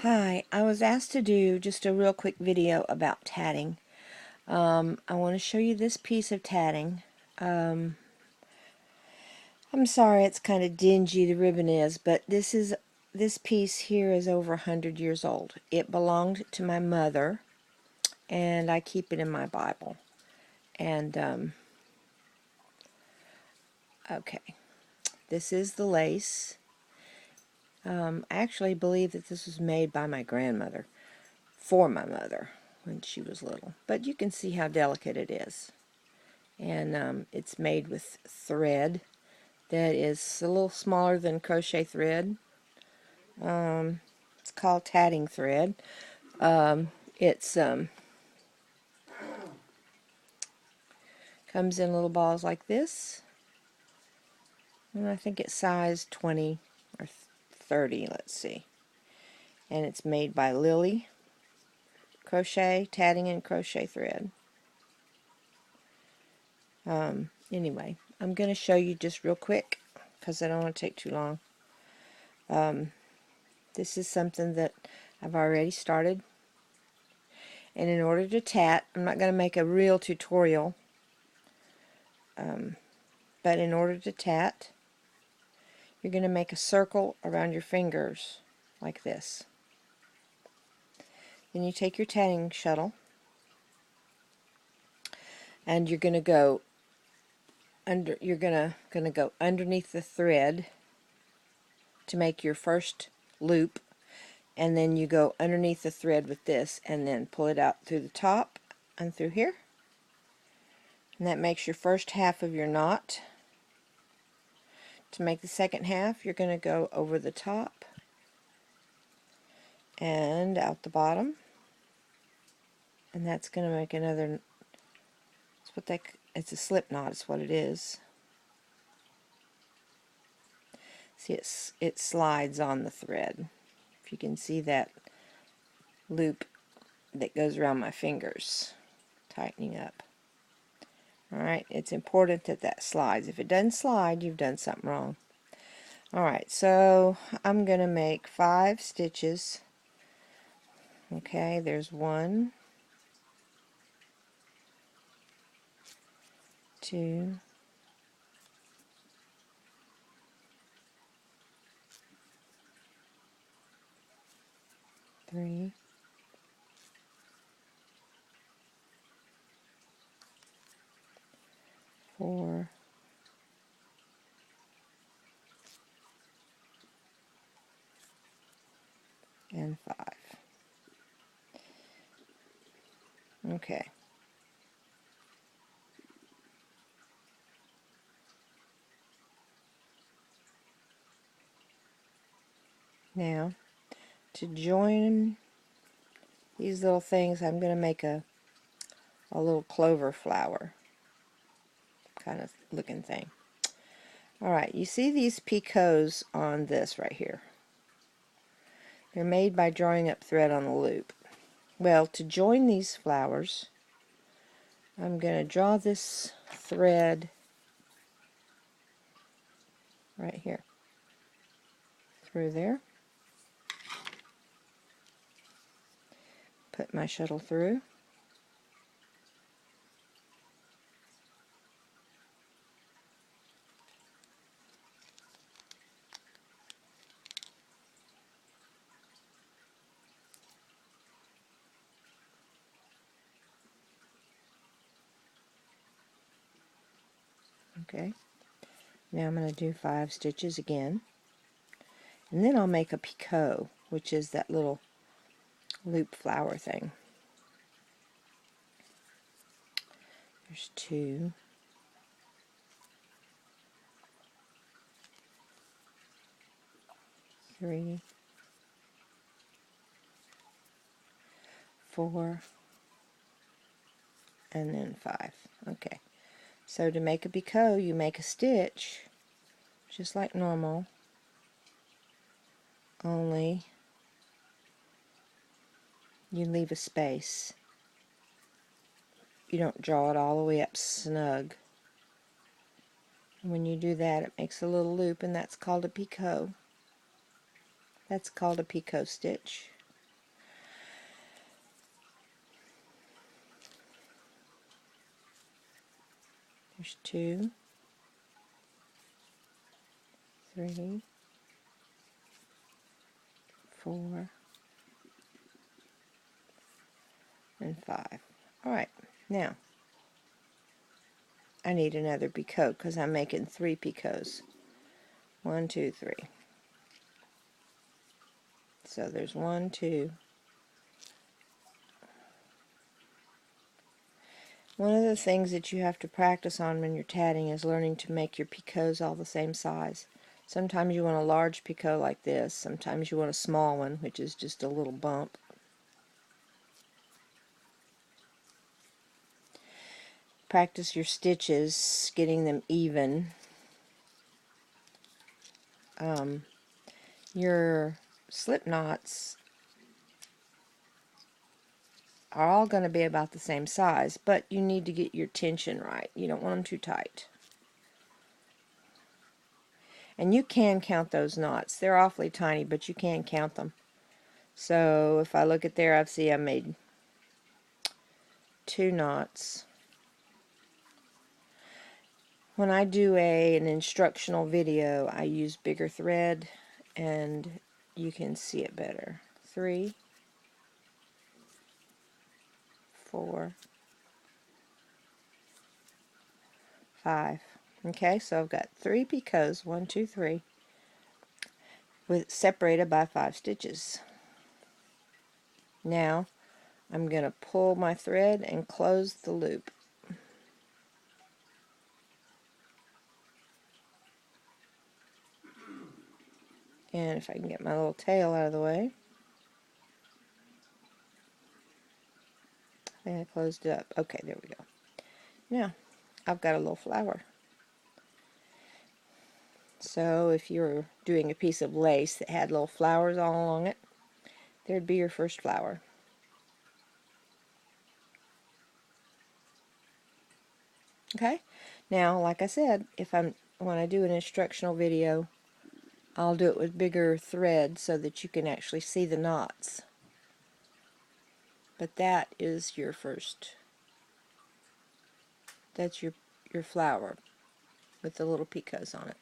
Hi, I was asked to do just a real quick video about tatting. I want to show you this piece of tatting. I'm sorry it's kind of dingy, the ribbon is, but this piece here is over 100 years old. It belonged to my mother, and I keep it in my Bible. And, okay, this is the lace. I actually believe that this was made by my grandmother, for my mother, when she was little. But you can see how delicate it is. And it's made with thread that is a little smaller than crochet thread. It's called tatting thread. It's comes in little balls like this, and I think it's size 20 or 30, let's see. And it's made by Lily Crochet, Tatting and Crochet Thread. Anyway, I'm going to show you just real quick because I don't want to take too long. This is something that I've already started. And in order to tat, I'm not going to make a real tutorial, but in order to tat, you're going to make a circle around your fingers like this. Then you take your tatting shuttle and you're going to go underneath the thread to make your first loop, and then you go underneath the thread with this and then pull it out through the top and through here. And that makes your first half of your knot. To make the second half, you're going to go over the top and out the bottom, and that's going to make another, it's a slip knot is what it is. See, it slides on the thread. If you can see that loop that goes around my fingers, tightening up. Alright, it's important that that slides. If it doesn't slide, you've done something wrong. Alright, so I'm going to make 5 stitches. Okay, there's 1, 2, 3, 4, and 5. Okay. Now, to join these little things, I'm going to make a little clover flower kind of looking thing. Alright, you see these picots on this right here. They're made by drawing up thread on a loop. Well, to join these flowers, I'm going to draw this thread right here through there. Put my shuttle through. Okay. Now I'm going to do 5 stitches again. And then I'll make a picot, which is that little loop flower thing. There's 2. 3, 4, and then 5. Okay. So to make a picot, you make a stitch just like normal, only you leave a space. You don't draw it all the way up snug. And when you do that, it makes a little loop, and that's called a picot. That's called a picot stitch. There's 2, 3, 4, and 5. Alright, now I need another picot because I'm making 3 picots. 1, 2, 3. So there's 1, 2. One of the things that you have to practice on when you're tatting is learning to make your picots all the same size. Sometimes you want a large picot like this. Sometimes you want a small one, which is just a little bump. Practice your stitches, getting them even. Your slip knots are all going to be about the same size, but you need to get your tension right. You don't want them too tight. And you can count those knots. They're awfully tiny, but you can count them. So if I look at there, I see I made 2 knots. When I do an instructional video, I use bigger thread, and you can see it better. 3, 4, 5. Okay, so I've got 3 picots, 1, 2, 3, with separated by 5 stitches. Now I'm going to pull my thread and close the loop. And if I can get my little tail out of the way, and I closed it up. Okay, there we go. Now I've got a little flower. So if you're doing a piece of lace that had little flowers all along it, there'd be your first flower. Okay, now like I said, when I do an instructional video, I'll do it with bigger thread so that you can actually see the knots. But that is your first, that's your flower with the little picots on it.